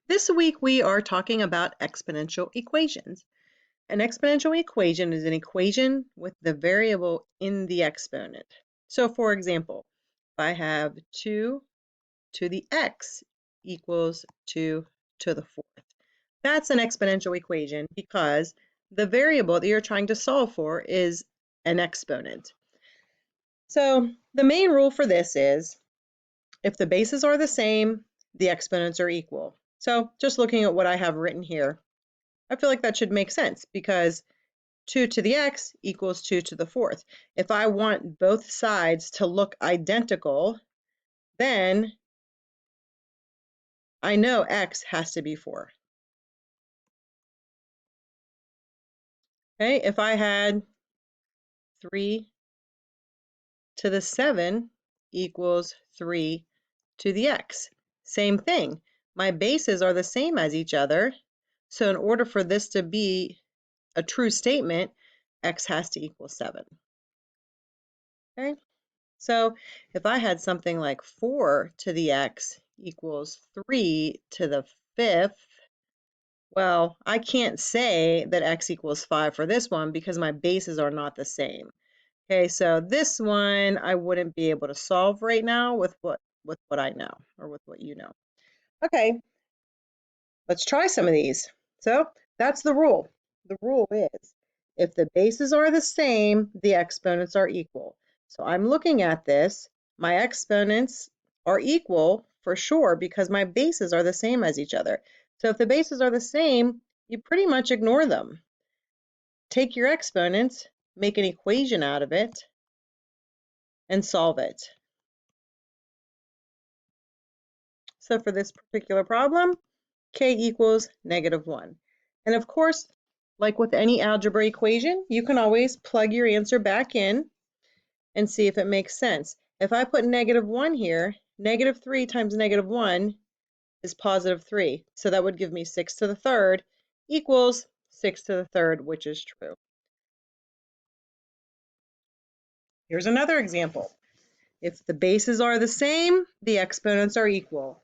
This week we are talking about exponential equations. An exponential equation is an equation with the variable in the exponent. So for example, if I have 2 to the x equals 2 to the fourth. That's an exponential equation because the variable that you're trying to solve for is an exponent. So the main rule for this is if the bases are the same, the exponents are equal. So just looking at what I have written here, I feel like that should make sense because 2 to the x equals 2 to the fourth. If I want both sides to look identical, then I know x has to be 4. Okay, if I had 3 to the 7 equals 3 to the x. Same thing. My bases are the same as each other. So in order for this to be a true statement, x has to equal 7. Okay, so if I had something like 4 to the x equals 3 to the fifth, well, I can't say that x equals 5 for this one because my bases are not the same. Okay, so this one I wouldn't be able to solve right now with what I know or with what you know. Okay, let's try some of these. So that's the rule. The rule is if the bases are the same, the exponents are equal. So I'm looking at this, my exponents are equal for sure because my bases are the same as each other. So if the bases are the same, you pretty much ignore them. Take your exponents, make an equation out of it, and solve it. So for this particular problem, k equals -1. And of course, like with any algebra equation, you can always plug your answer back in and see if it makes sense. If I put -1 here, -3 times -1 is +3. So that would give me 6 to the third equals 6 to the third, which is true. Here's another example. If the bases are the same, the exponents are equal.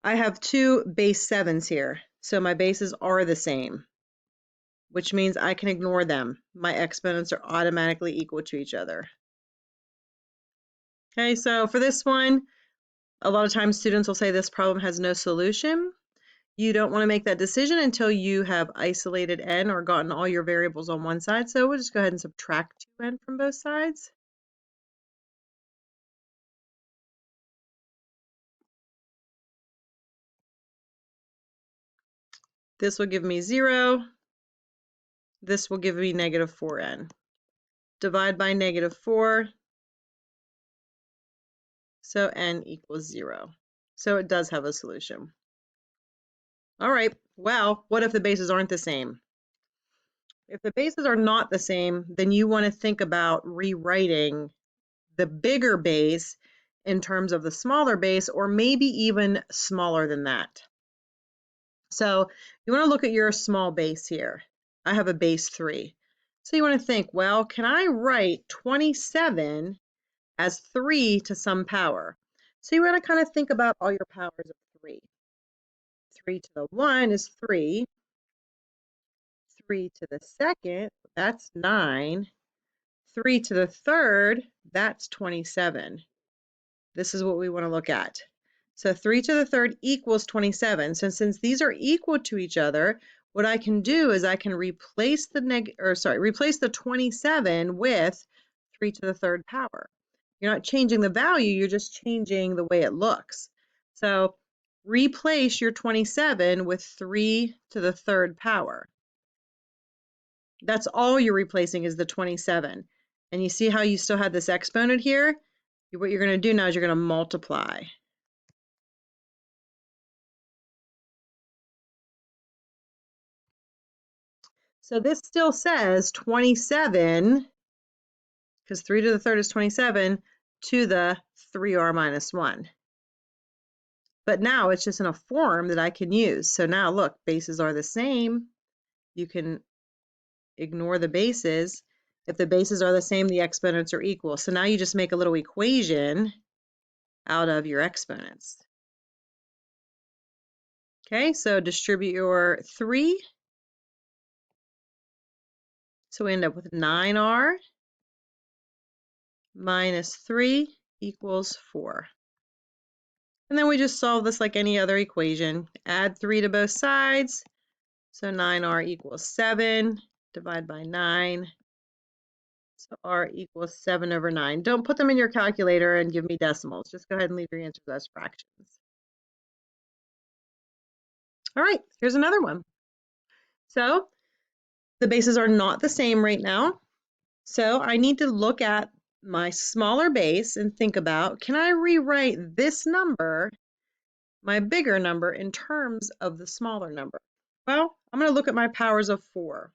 I have two base 7s here, so my bases are the same, which means I can ignore them. My exponents are automatically equal to each other. Okay, so for this one, a lot of times students will say this problem has no solution. You don't want to make that decision until you have isolated n or gotten all your variables on one side. So we'll just go ahead and subtract 2n from both sides. This will give me 0. This will give me -4n. Divide by -4. So n equals 0. So it does have a solution. All right, well, what if the bases aren't the same? If the bases are not the same, then you want to think about rewriting the bigger base in terms of the smaller base, or maybe even smaller than that. So you want to look at your small base here. I have a base 3. So you want to think, well, can I write 27 as 3 to some power? So you want to kind of think about all your powers of 3. 3 to the 1 is 3. 3 to the second, that's 9. 3 to the third, that's 27. This is what we want to look at. So 3 to the third equals 27. So since these are equal to each other, what I can do is I can replace the 27 with 3 to the third power. You're not changing the value, you're just changing the way it looks. So replace your 27 with 3 to the third power. That's all you're replacing is the 27. And you see how you still have this exponent here? What you're going to do now is you're going to multiply. So this still says 27, because 3 to the third is 27, to the 3r minus 1. But now it's just in a form that I can use. So now look, bases are the same. You can ignore the bases. If the bases are the same, the exponents are equal. So now you just make a little equation out of your exponents. Okay, so distribute your 3. So we end up with 9r minus 3 equals 4. And then we just solve this like any other equation. Add 3 to both sides. So 9r equals 7. Divide by 9. So r equals 7 over 9. Don't put them in your calculator and give me decimals. Just go ahead and leave your answers as fractions. All right, here's another one. So the bases are not the same right now. So I need to look at my smaller base and think about, can I rewrite this number, my bigger number, in terms of the smaller number? Well, I'm going to look at my powers of 4.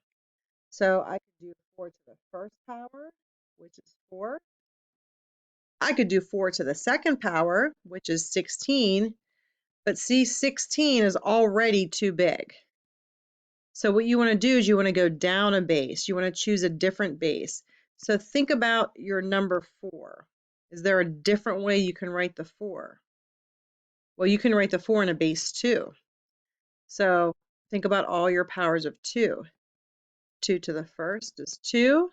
So I could do 4 to the first power, which is 4. I could do 4 to the second power, which is 16. But see, 16 is already too big. So what you want to do is you want to go down a base. You want to choose a different base. So think about your number 4. Is there a different way you can write the 4? Well, you can write the 4 in a base 2. So think about all your powers of 2. 2 to the first is 2.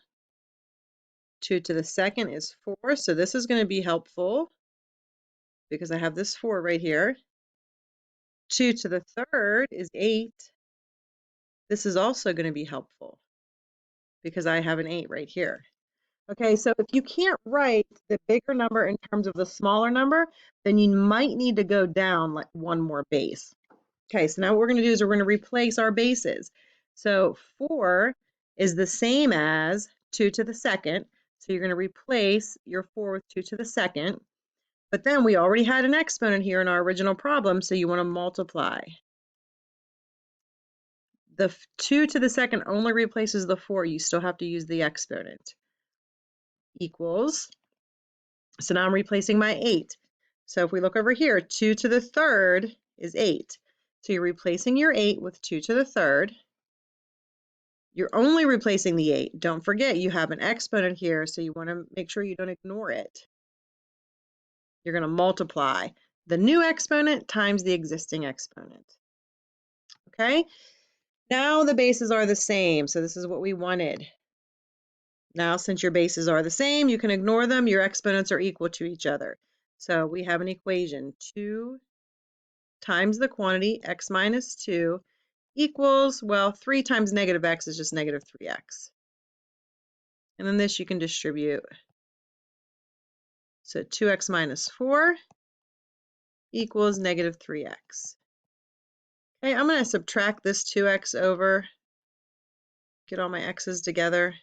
2 to the second is 4. So this is going to be helpful because I have this 4 right here. 2 to the third is 8. This is also going to be helpful because I have an 8 right here. Okay, so if you can't write the bigger number in terms of the smaller number, then you might need to go down like one more base. Okay, so now what we're going to do is we're going to replace our bases. So 4 is the same as 2 to the second. So you're going to replace your 4 with 2 to the second. But then we already had an exponent here in our original problem, so you want to multiply. The 2 to the second only replaces the 4. You still have to use the exponent. Equals, so now I'm replacing my 8. So if we look over here, 2 to the third is 8. So you're replacing your 8 with 2 to the third. You're only replacing the 8. Don't forget you have an exponent here, so you want to make sure you don't ignore it. You're going to multiply the new exponent times the existing exponent. Okay? Now the bases are the same, so this is what we wanted. Now, since your bases are the same, you can ignore them. Your exponents are equal to each other. So we have an equation, 2 times the quantity, x minus 2, equals, well, 3 times negative x is just negative 3x. And then this you can distribute. So 2x minus 4 equals negative 3x. Okay, I'm going to subtract this 2x over, get all my x's together.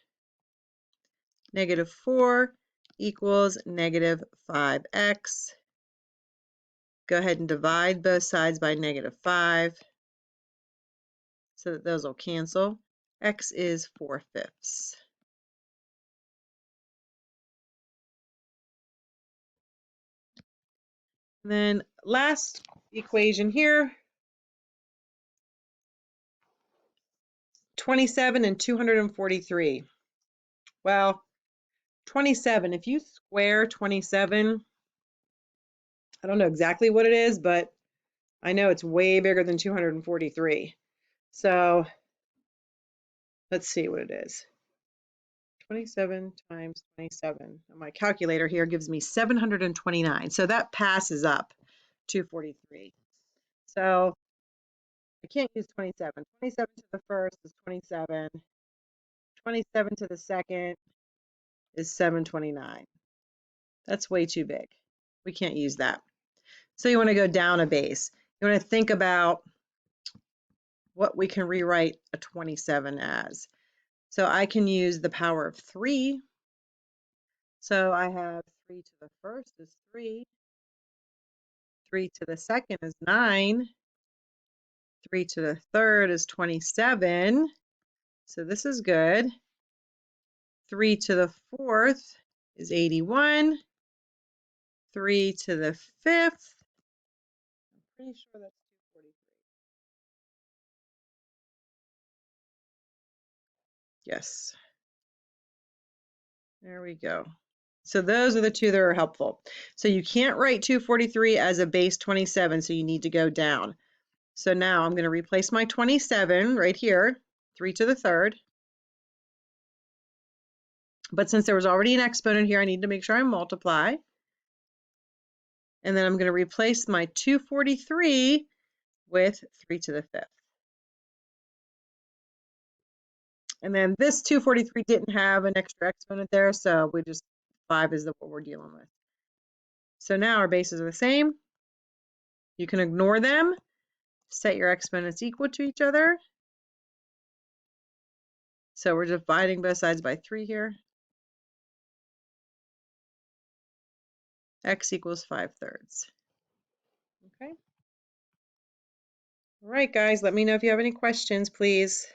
Negative 4 equals negative 5x. Go ahead and divide both sides by negative 5 so that those will cancel. X is 4/5. And then last equation here, 27 and 243. Well, 27, if you square 27, I don't know exactly what it is, but I know it's way bigger than 243. So let's see what it is. 27 times 27. My calculator here gives me 729. So that passes up 243. So I can't use 27. 27 to the first is 27. 27 to the second is 729. That's way too big. We can't use that. So you want to go down a base. You want to think about what we can rewrite a 27 as. So I can use the power of 3. So I have 3 to the first is 3. 3 to the second is 9. 3 to the third is 27. So this is good. 3 to the fourth is 81. 3 to the fifth, I'm pretty sure that's 243. Yes. There we go. So those are the two that are helpful. So you can't write 243 as a base 27, so you need to go down. So now I'm going to replace my 27 right here, 3 to the third. But since there was already an exponent here, I need to make sure I multiply. And then I'm going to replace my 243 with 3 to the fifth. And then this 243 didn't have an extra exponent there, so we just 5 is what we're dealing with. So now our bases are the same. You can ignore them. Set your exponents equal to each other. So we're dividing both sides by 3 here. X equals 5/3. Okay. All right, guys, let me know if you have any questions, please.